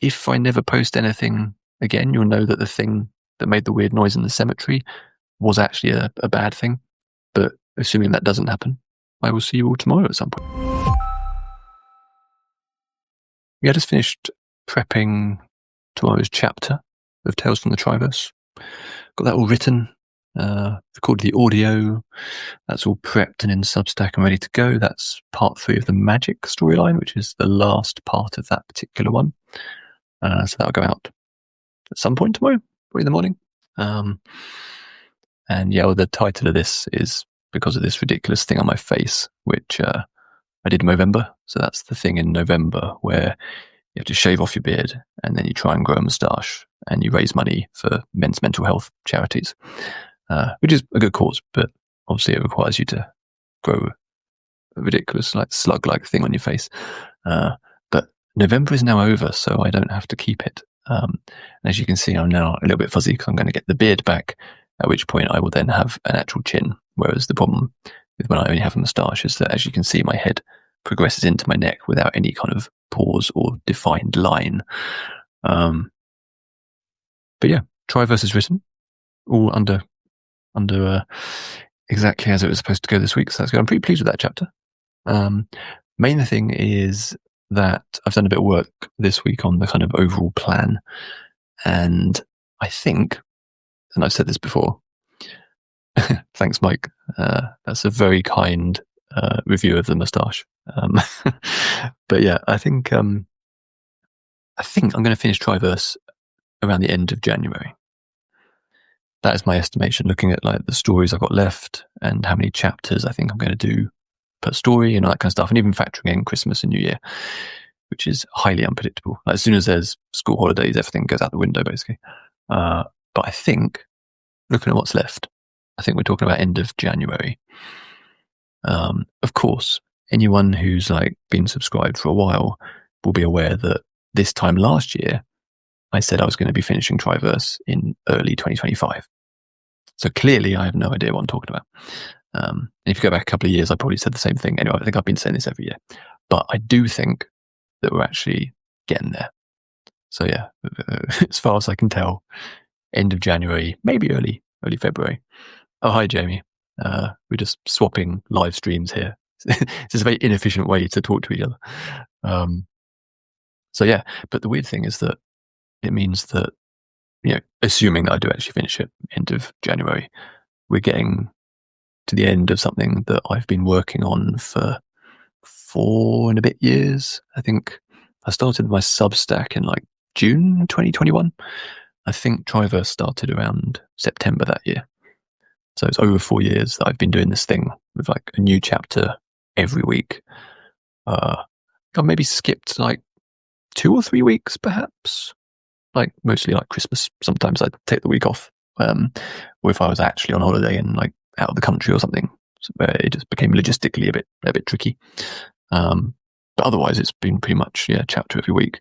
if I never post anything again, you'll know that the thing that made the weird noise in the cemetery was actually a bad thing. But assuming that doesn't happen, I will see you all tomorrow at some point. I just finished prepping tomorrow's chapter of Tales from the Triverse. Got that all written, recorded the audio. That's all prepped and in Substack and ready to go. That's part 3 of the magic storyline, which is the last part of that particular one. So that'll go out at some point tomorrow, or in the morning. And yeah, well, the title of this is because of this ridiculous thing on my face, which I did in November. So that's the thing in November where you have to shave off your beard and then you try and grow a moustache and you raise money for men's mental health charities, which is a good cause, but obviously it requires you to grow a ridiculous like slug-like thing on your face. But November is now over, so I don't have to keep it. And as you can see, I'm now a little bit fuzzy because I'm going to get the beard back, at which point I will then have an actual chin. Whereas the problem with when I only have a moustache is that, as you can see, my head progresses into my neck without any kind of pause or defined line. But yeah, Triverse is written, all under exactly as it was supposed to go this week. So that's good. I'm pretty pleased with that chapter. Main thing is that I've done a bit of work this week on the kind of overall plan. And I think, and I've said this before, thanks, Mike. That's a very kind review of the moustache. But yeah, I think I'm going to finish Triverse around the end of January. That is my estimation, looking at like the stories I've got left and how many chapters I think I'm going to do per story and all that kind of stuff, and even factoring in Christmas and New Year, which is highly unpredictable. Like, as soon as there's school holidays, everything goes out the window, basically. But I think, looking at what's left, I think we're talking about end of January. Of course, anyone who's like been subscribed for a while will be aware that this time last year, I said I was going to be finishing Triverse in early 2025. So clearly I have no idea what I'm talking about. And if you go back a couple of years, I probably said the same thing. Anyway, I think I've been saying this every year. But I do think that we're actually getting there. So yeah, as far as I can tell, end of January, maybe early February. Oh, hi, Jamie. We're just swapping live streams here. This is a very inefficient way to talk to each other. So yeah, but the weird thing is that it means that, you know, assuming that I do actually finish it end of January, we're getting to the end of something that I've been working on for 4 and a bit years. I think I started my Substack in like June 2021. I think Triverse started around September that year. So it's over 4 years that I've been doing this thing with like a new chapter every week. I've maybe skipped like 2 or 3 weeks, perhaps. Like mostly like Christmas. Sometimes I'd take the week off. Or if I was actually on holiday and like out of the country or something, where it just became logistically a bit tricky. But otherwise, it's been pretty much chapter every week.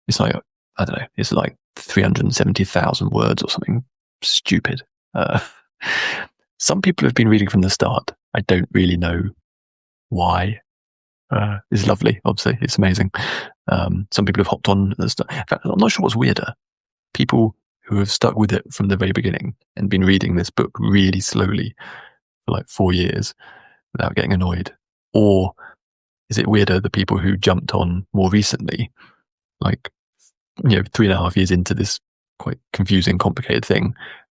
It's like, I don't know, it's like 370,000 words or something stupid. Some people have been reading from the start. I don't really know why. It's lovely, obviously. It's amazing. Some people have hopped on at the start. In fact, I'm not sure what's weirder. People who have stuck with it from the very beginning and been reading this book really slowly for like 4 years without getting annoyed. Or is it weirder the people who jumped on more recently, like, 3.5 years into this quite confusing, complicated thing,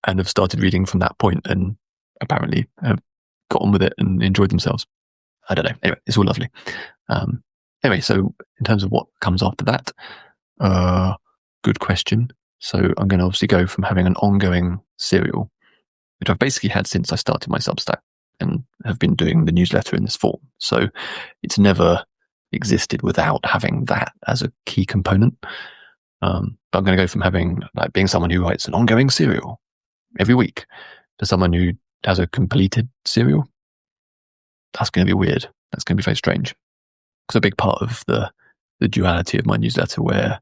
and have started reading from that point and apparently have got on with it and enjoyed themselves. I don't know. Anyway, it's all lovely. Anyway, so in terms of what comes after that, good question. So I'm going to obviously go from having an ongoing serial, which I've basically had since I started my Substack and have been doing the newsletter in this form. So it's never existed without having that as a key component. But I'm going to go from having, like, being someone who writes an ongoing serial every week to someone who has a completed serial. That's going to be weird. That's going to be very strange. Because a big part of the duality of my newsletter, where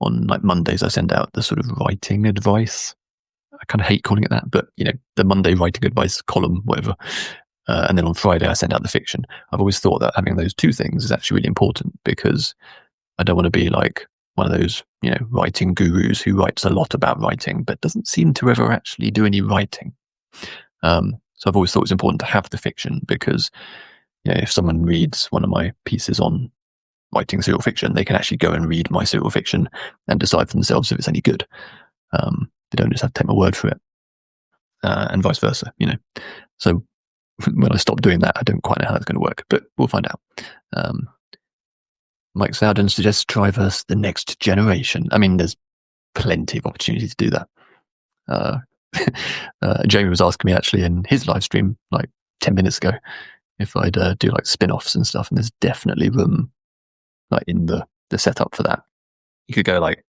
on like Mondays I send out the sort of writing advice. I kind of hate calling it that, but the Monday writing advice column, whatever. And then on Friday I send out the fiction. I've always thought that having those two things is actually really important, because I don't want to be like one of those, writing gurus who writes a lot about writing, but doesn't seem to ever actually do any writing. So I've always thought it's important to have the fiction because, if someone reads one of my pieces on writing serial fiction, they can actually go and read my serial fiction and decide for themselves if it's any good. They don't just have to take my word for it, and vice versa, So when I stop doing that, I don't quite know how that's going to work, but we'll find out. Mike Sowden suggests Triverse the next generation. I mean, there's plenty of opportunity to do that. Jamie was asking me actually in his live stream like 10 minutes ago if I'd do like spin-offs and stuff, and there's definitely room like in the setup for that. You could go like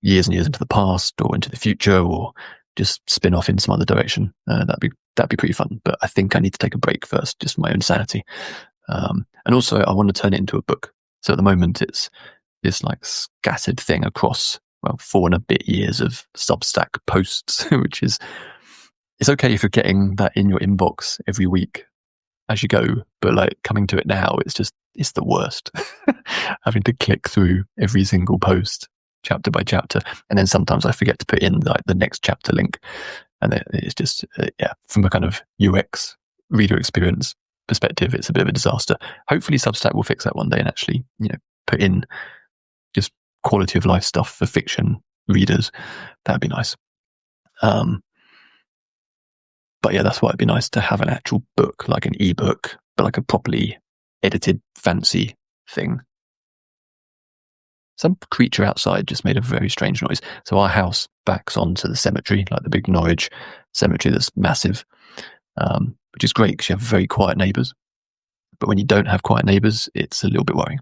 years and years into the past or into the future, or just spin off in some other direction. That'd be pretty fun. But I think I need to take a break first, just for my own sanity. And also I want to turn it into a book. So at the moment it's this like scattered thing across 4 and a bit years of Substack posts, which is, it's okay if you're getting that in your inbox every week as you go, but like coming to it now, it's the worst. Having to click through every single post chapter by chapter, and then sometimes I forget to put in like the next chapter link, and it's just from a kind of UX reader experience perspective, it's a bit of a disaster. Hopefully Substack will fix that one day and actually put in just quality of life stuff for fiction readers. That'd be nice. But yeah, that's why it'd be nice to have an actual book, like an ebook, but like a properly edited fancy thing. Some creature outside just made a very strange noise. So our house backs onto the cemetery, like the big Norwich cemetery that's massive, which is great because you have very quiet neighbours. But when you don't have quiet neighbours, it's a little bit worrying.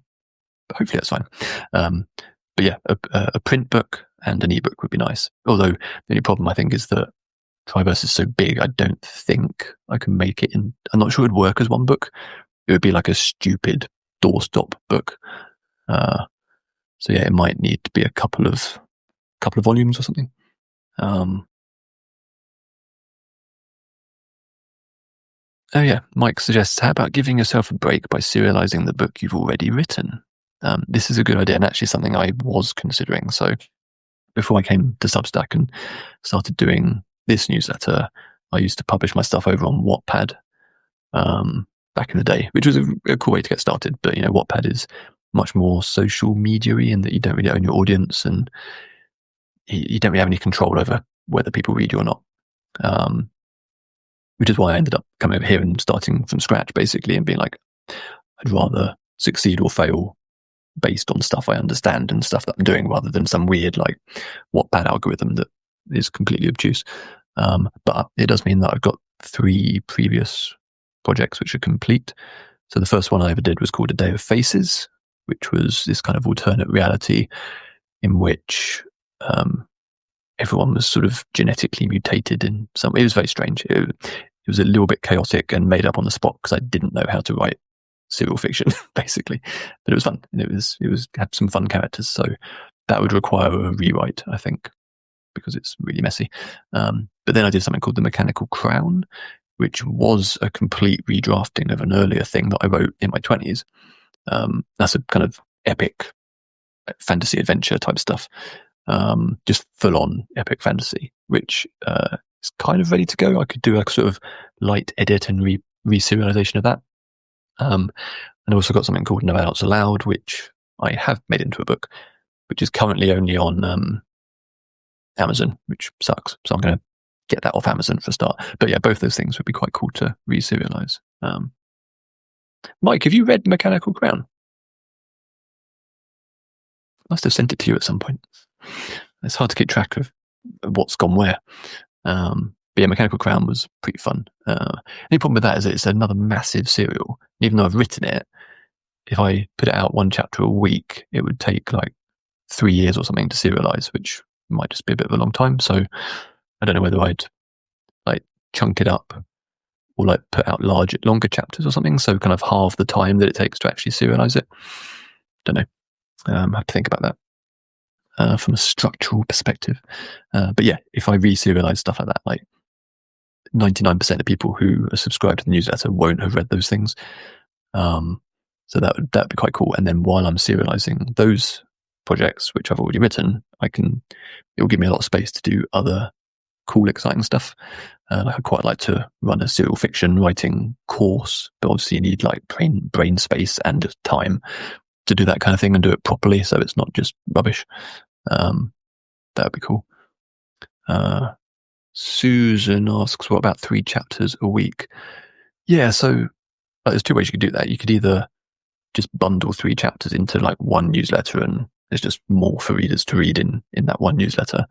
But hopefully that's fine. But yeah, a print book and an ebook would be nice. Although the only problem I think is that Triverse is so big, I don't think I can make it in. I'm not sure it would work as one book. It would be like a stupid doorstop book. So yeah, it might need to be a couple of volumes or something. Oh yeah, Mike suggests, how about giving yourself a break by serializing the book you've already written? This is a good idea, and actually something I was considering. So before I came to Substack and started doing this newsletter, I used to publish my stuff over on Wattpad back in the day, which was a cool way to get started. But Wattpad is much more social media-y in that you don't really own your audience, and you don't really have any control over whether people read you or not. Which is why I ended up coming over here and starting from scratch, basically, and being like, I'd rather succeed or fail based on stuff I understand and stuff that I'm doing, rather than some weird like Wattpad algorithm that is completely obtuse. But it does mean that I've got 3 previous projects which are complete. So the first one I ever did was called A Day of Faces, which was this kind of alternate reality in which everyone was sort of genetically mutated in some. It was very strange. It was a little bit chaotic and made up on the spot because I didn't know how to write serial fiction, basically. But it was fun, and it had some fun characters. So that would require a rewrite, I think, because it's really messy. But then I did something called The Mechanical Crown, which was a complete redrafting of an earlier thing that I wrote in my 20s. That's a kind of epic fantasy adventure type stuff. Just full on epic fantasy, which is kind of ready to go. I could do a sort of light edit and re-serialization of that. And I also got something called No Adults Allowed, which I have made into a book, which is currently only on Amazon, which sucks. So I'm going to get that off Amazon for a start. But yeah, both those things would be quite cool to re-serialize. Mike, have you read Mechanical Crown? Must have sent it to you at some point. It's hard to keep track of what's gone where. But yeah, Mechanical Crown was pretty fun. The only problem with that is that it's another massive serial. Even though I've written it, if I put it out 1 chapter a week, it would take like 3 years or something to serialize, which might just be a bit of a long time. So I don't know whether I'd like chunk it up or like put out longer chapters or something. So kind of halve the time that it takes to actually serialize it. Don't know. I have to think about that from a structural perspective. But yeah, if I re-serialize stuff like that, like 99% of people who are subscribed to the newsletter won't have read those things. So that'd be quite cool. And then while I'm serializing those projects which I've already written, it will give me a lot of space to do other cool, exciting stuff. Like I'd quite like to run a serial fiction writing course, but obviously you need like brain space and time to do that kind of thing and do it properly, so it's not just rubbish. That would be cool. Susan asks, what about 3 chapters a week? Yeah, so there's 2 ways you could do that. You could either just bundle 3 chapters into like one newsletter, and there's just more for readers to read in that one newsletter,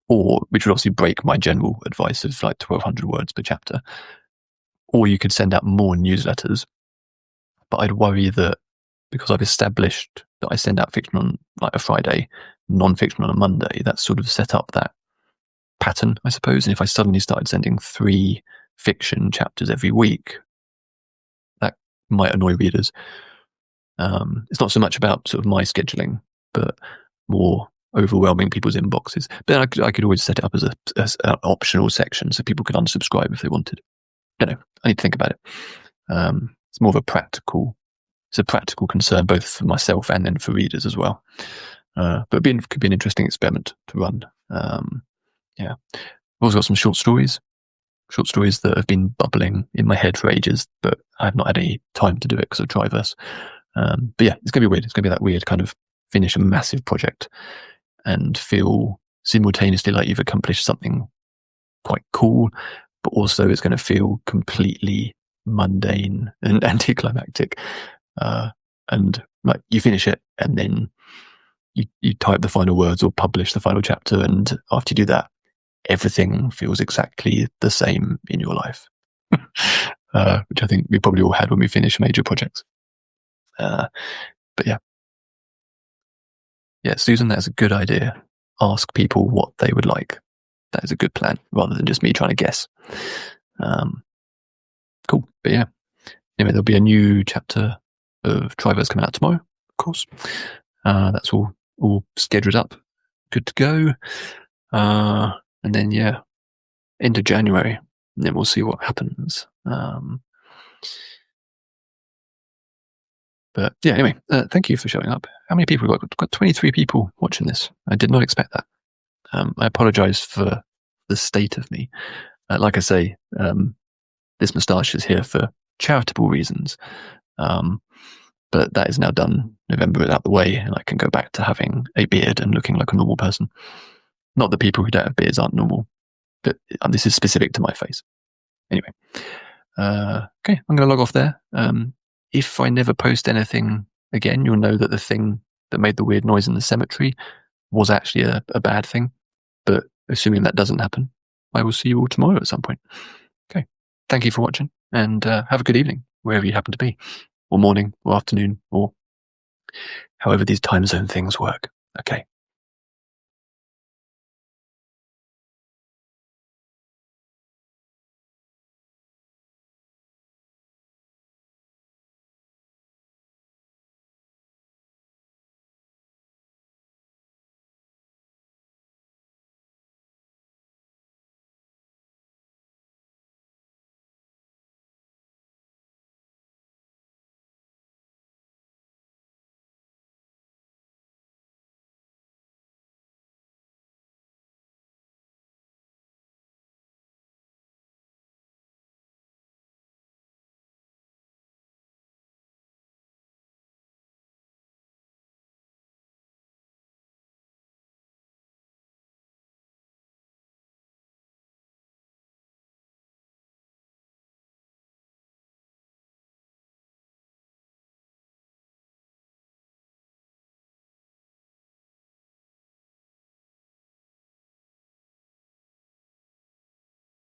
or which would obviously break my general advice of like 1,200 words per chapter. Or you could send out more newsletters, but I'd worry that because I've established that I send out fiction on like a Friday, non-fiction on a Monday, that's sort of set up that pattern, I suppose. And if I suddenly started sending 3 fiction chapters every week, that might annoy readers. It's not so much about sort of my scheduling, but more overwhelming people's inboxes. But I could always set it up as an optional section so people could unsubscribe if they wanted. I don't know. I need to think about it. It's more of a practical concern, both for myself and then for readers as well. But could be an interesting experiment to run. Yeah. I've also got some short stories that have been bubbling in my head for ages, but I've not had any time to do it because of Triverse. But yeah, it's going to be weird. It's going to be that weird kind of finish a massive project and feel simultaneously like you've accomplished something quite cool, but also it's going to feel completely mundane and anticlimactic. And like you finish it and then you type the final words or publish the final chapter, and after you do that, everything feels exactly the same in your life. Which I think we probably all had when we finish major projects. But yeah, Susan, that's a good idea. Ask people what they would like. That is a good plan, rather than just me trying to guess. Cool. But yeah, anyway, there'll be a new chapter of Triverse coming out tomorrow, of course. That's all scheduled up, good to go. And then end of January, and then we'll see what happens. But yeah, anyway, thank you for showing up. How many people? We've got 23 people watching this. I did not expect that. I apologize for the state of me. Like I say, this moustache is here for charitable reasons. But that is now done. November is out the way, and I can go back to having a beard and looking like a normal person. Not that people who don't have beards aren't normal, but this is specific to my face. Anyway, okay, I'm going to log off there. If I never post anything again, you'll know that the thing that made the weird noise in the cemetery was actually a bad thing. But assuming that doesn't happen, I will see you all tomorrow at some point. Okay, thank you for watching, and have a good evening, wherever you happen to be, or morning, or afternoon, or however these time zone things work. Okay.